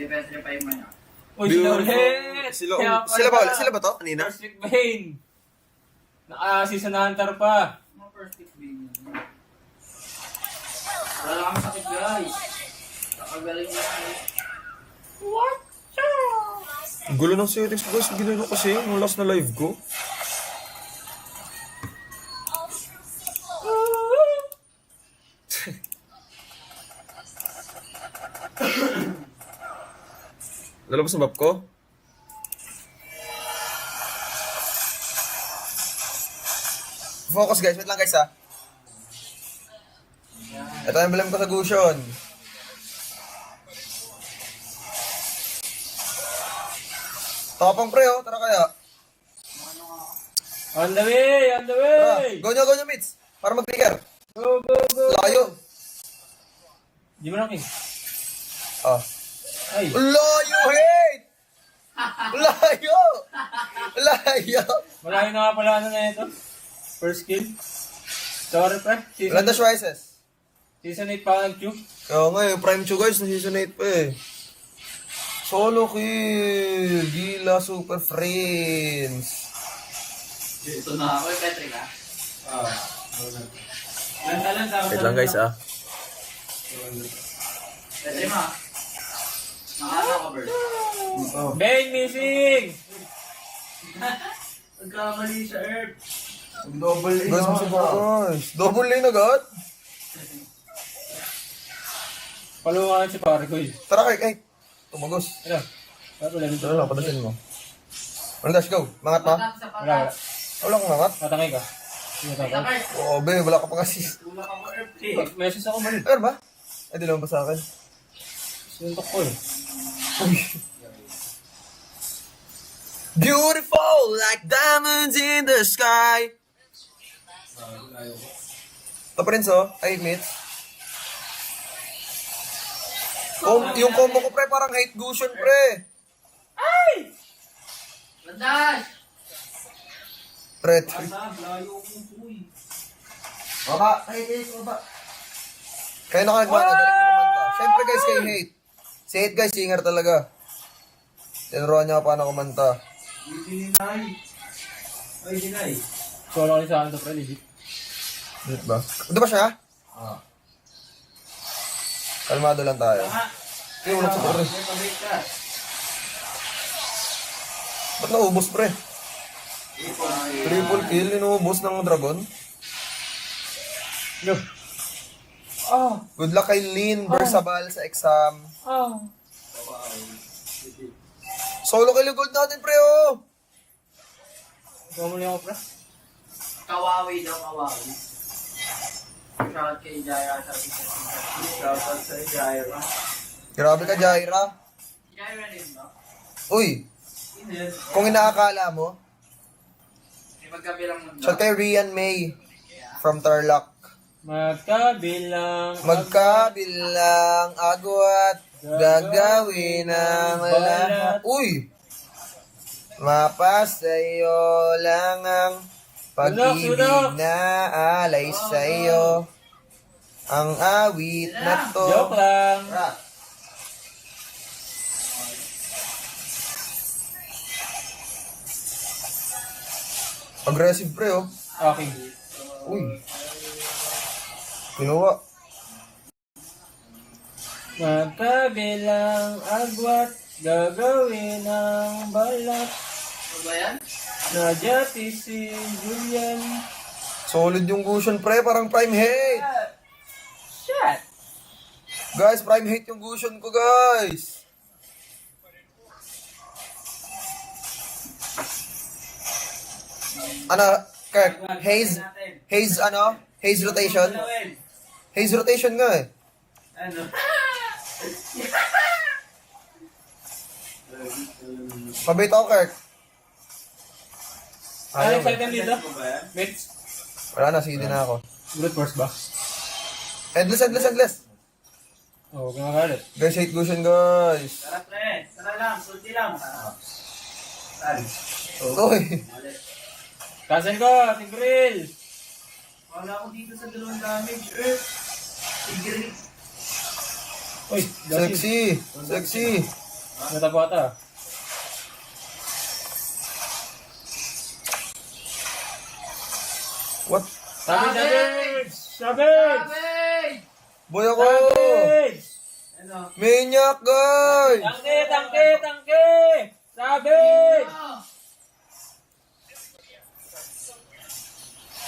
Defense revive mo na. Uy, sila ulit! Sila ba to? Kanina? First pick Bane. Naka-season hunter pa. Mga first pick Bane. Wala lang kami sakit guys. Nakagaling na kami. What? Ang gulo ng settings ko guys. Ginano kasi yung last na live ko. Lalabas na map ko? Focus guys, wait lang guys ha. Ito yung emblem ko sa Gusion. Tapang pre oh, tara kaya. On the way! On the way! Tara, go nyo mates. Para mag-trigger. Go, go, go! Layo. Di mo na, King. Ah. Ay. Layo, hate! Layo! Layo! Malayo na nga pala ano na ito. First kill. Sorry, pre. Wala dash rises. Season 8 pa nag-Q. Oo nga eh, Prime 2 guys, na season 8 pa eh. Solo kill, Gila Super Friends. Ito na ako, Patrick ha? Wait lang guys ah. Patrick ma. Nakala ka, Bert. Bane missing! Nagkamali sa Earth. Double A Guys, masaya pa guys. Double lane agad? Palungan si pare ko eh. Tara kay, tumagos. Ano? Ano lang ito? Tara lang, padasin mo. Ano dash, go. Mangat ma. Patak sa Wala, wala. patak. Wala kang mangat. Matangay ka. Sige, Sa tapos. Bert. Oo, be, wala ka pang assist. Tulak ako Earth eh. Message ako mali. Ano ba? Ay, di naman ba sa akin? Suntok ko eh. Beautiful like diamonds in the sky. Ito pa rin so, 8 minutes. Yung combo ko pre, parang hate Gusion pre. Landas! Pre, Layo ko uy. baba. Kaya na galing kumanta. Siyempre guys, kay hate. Si hate guys, singer talaga. Tinuruan niya paano kumanta. Dinay. Ay, dinay. Solo ko sa akin to pre, legit. Hate ba? Ito ba siya? Kalmado lang tayo. Hindi, wala sa pre. May pabrik ka. Ba't naubos pre? Triple kill, inuubos ng dragon. Yo. Ah! Good luck kay Lynn Bersabal sa exam. Ah! Solo kill yung gold natin pre oh! Ikaw muli ako pre. Kawawi daw, kawawi. Shoutout kay Jaira sa pizza. Shoutout sa Jaira. Grabe ka Jaira. Jaira din ba? Uy, Hindi. kung inaakala mo, May magkabilang mundo. shout kay Rian May from Tarlac. Magkabilang agwat, gagawin ang lahat. Uy! Mapasayo lang ang pag-ibig na alay sa'yo. Ang awit na to. Joke lang. Aggressive pre oh. Okay. Uy. Kinuha. Magkabilang agwat, gagawin ang balat. Ano ba yan? Najati si Julian. Solid yung Gusion pre, parang prime hate. Shit! Guys, prime hate yung Gusion ko guys. Ano, Kirk? Haze ano? Haze rotation? Haze rotation nga eh. Ano? Mabait ako, Kirk. Ano Ayaw yung eh. item dito? Mates? Wala na, sige din na ako. Brute force ba? Endless. Oo, kumakalit. Guys, hate Gusion guys. Tara pre, tara lang, sulti lang. Tara. Uy. Cancel ko, Tigril! Wala ako dito sa dalawang damage. Tigre. Uy, dasi. Sexy. Natapata. What? Savage! Savage! Savage! Boy ako! Savage! Ano? Maniac, guys! Tangke! Tangke! Tangke! Savage!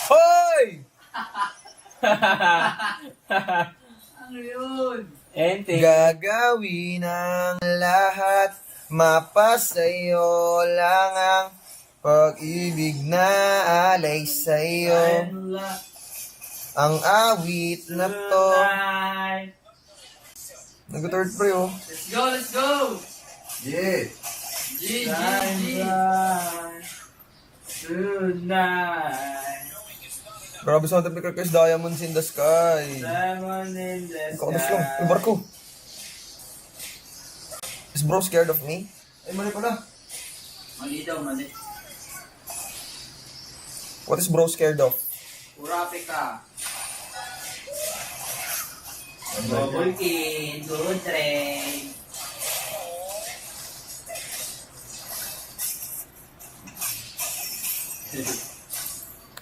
Hoy! Ano yun? Ente. Gagawin ang lahat, mapasayo lang ang pag-ibig na alay sa'yo. Ang awit na to. Tonight. Nag-third pre, oh. Let's go, let's go! Yeah. G, G, G! Tonight. Tonight. Grabe sa ating guys, diamonds in the sky. Lemon in the Kaunas lang. Yung barko. Is bro scared of me? Ay, mali pala. Mali daw, mali. What is bro scared of? Urape ka. Double kill, good train.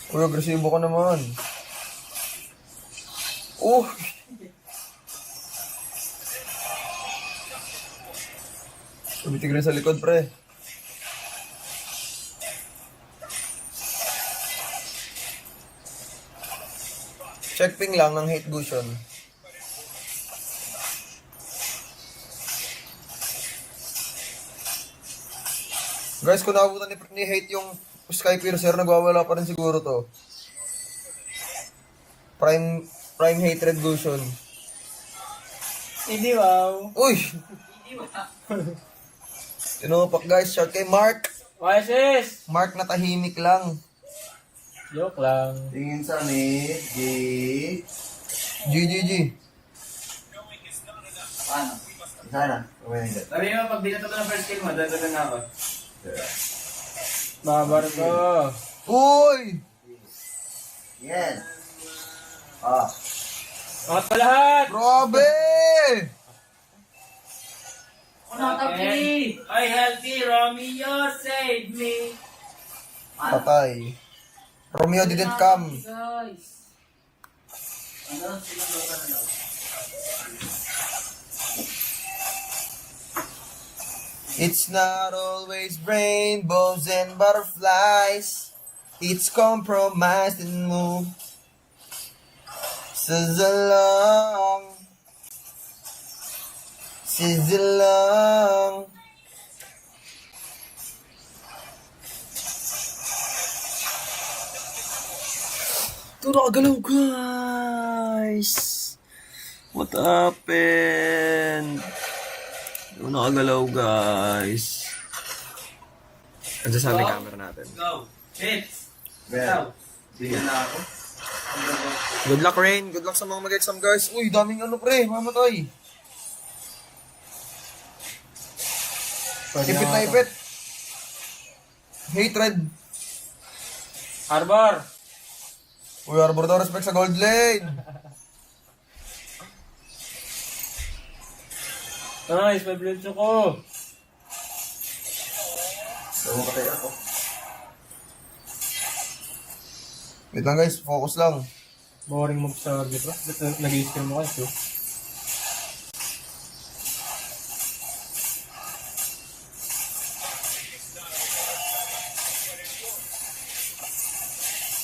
Uy, agresibo ka naman. Oh! Tumitig rin sa likod, pre. Check ping lang ng hate gusion. Guys, kung nakabutan ni hate yung Sky Piercer, nagwawala pa rin siguro to. Prime hatred gusion. Hindi wow. Uy! Hindi ba? Tinupak guys, shout kay Mark. Oasis! Mark na tahimik lang. Joke lang. Tingin sa mid, G. G. Paano? Sana. Okay. Sabi mo, pag binato ko ng first kill mo, dadagan na ako. Babar ko. Uy! Yes. Ah. Angat pa lahat! Grabe! Nakatapli! Ay, healthy! Romeo, save me! Patay. Romeo didn't come. Guys! Ano? Silang loka na daw. It's not always rainbows and butterflies. It's compromised and moved. Sizzle along. Ito nakagalaw, guys. What happened? Ito nakagalaw, guys. Andiyan sa ating camera natin. Go! Hit! Well. Bigyan na ako. Good luck, Rain. Good luck sa mga mag-exam, guys. Uy, daming ano, pre. Mamatay. Ipit na ipit. Hatred. Harbor! Uy, Arbor daw, respect sa gold lane. Nice, may blue ko. Daw patay ako. Wait lang, guys. Focus lang. Boring mob sa orbit ba? Ba't nag-i-skill mo kayo?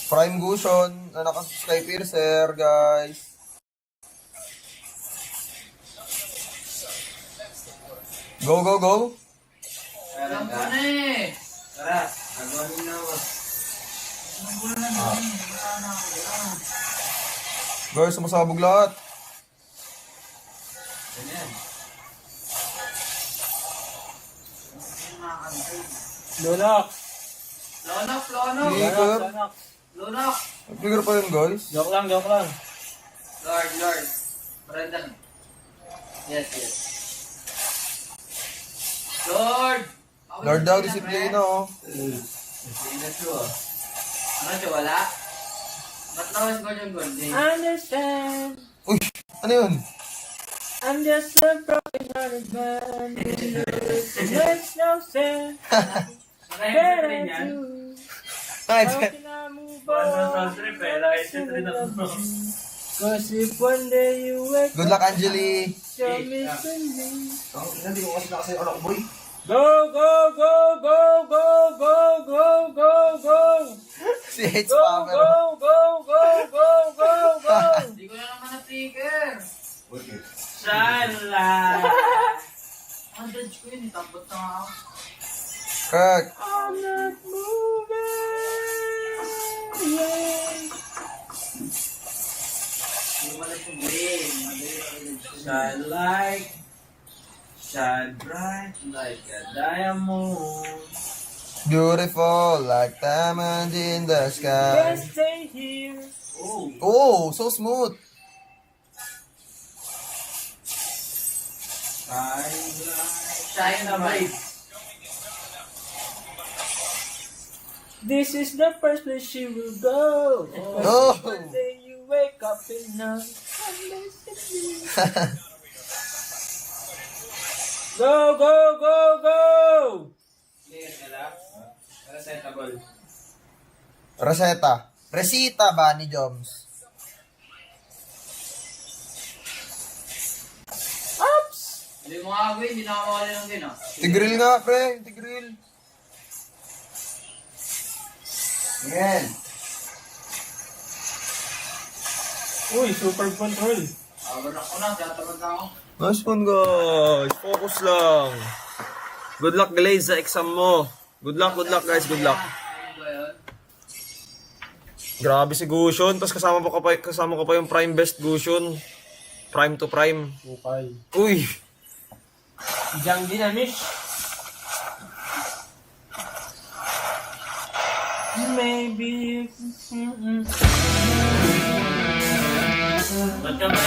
Prime Gusion. Na naka-Sky Piercer, guys. Go, go, go. Alam ko na eh! Tara, nagawa na ako. Alam ko na wala na ako. Guys, sumasabog lahat. Ganyan. Lunok! Lonok, lonok! Flicker. Lunok! Lonok! Flicker pa yun, guys. Joke lang, joke lang. Lord, Lord. Brandon. Yes, yes. Lord! Lord daw, disiplina, oh. Disiplina siya. Ano siya, wala? Ba't nawas ko yung gold day? Understand! Uy, ano yun? I'm just a broken-hearted man. It makes no sense. Nakaheadset rin yan. Ay, How can I move Banda on? sa trip eh. Nakaheadset rin ako. Cause if one day you wake good luck, Angeli. you're missing me. Hindi ko kasi nakasa'yo anak boy. Go, go, go, go, go, go, go, go, go. Si H. Go, Power. go, go, go, go, go, go. Hindi ko na naman na-trigger. Okay. Shala. Ang dodge ko yun. Itapot na nga ako. Kirk. I'm not moving. Hindi mo na yung brain. Shine like, shine bright like a diamond. Beautiful like diamond in the sky. Can't stay here. Oh, Oh, so smooth. shine na bright. This is the first place she will go. Oh. One day you wake up in a Mississippi. Go, go, go, go! Clear ka lang. Resetable. Rosetta. Resita ba ni Joms? Oops! Hindi mo nga gawin. Hindi na ako makali ng gina. Tigril nga, pre. Tigril. Yan. Uy, super control. Awan ako na. Tinatamad na ako. Nice one, guys. Focus lang. Good luck, Glaze, sa exam mo. Good luck, guys. Good luck. Ano ba yun? Grabe si Gushon. Tapos kasama ko pa yung prime best Gushon. Prime to prime. Okay. Uy. Dijang dinamis. Maybe. Ba't ka ba